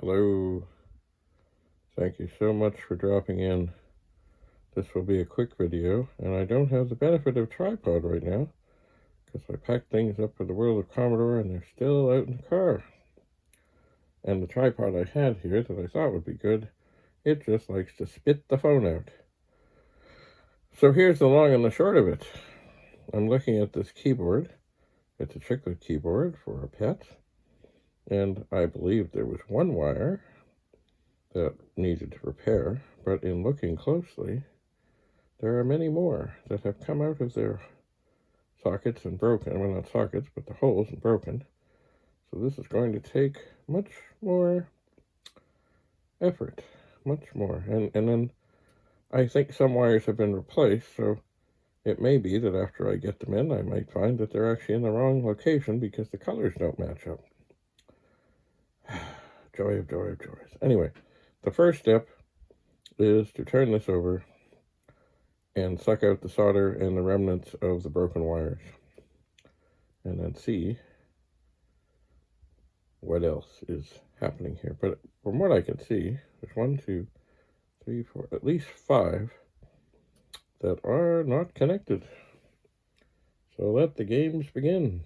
Hello. Thank you so much for dropping in. This will be a quick video, and I don't have the benefit of a tripod right now because I packed things up for the world of Commodore and they're still out in the car. And the tripod I had here that I thought would be good, it just likes to spit the phone out. So here's the long and the short of it. I'm looking at this keyboard. It's a Chiclet keyboard for a pet, and I believe there was one wire that needed repair, but in looking closely, there are many more that have come out of their sockets and broken. Well, not sockets, but the holes and broken. So this is going to take much more effort, much more. And then I think some wires have been replaced, so it may be that after I get them in, I might find that they're actually in the wrong location because the colors don't match up. Joy of joy of joys. Anyway, the first step is to turn this over and suck out the solder and the remnants of the broken wires. And then see what else is happening here. But from what I can see, there's 1, 2, 3, 4, at least 5 that are not connected. So let the games begin.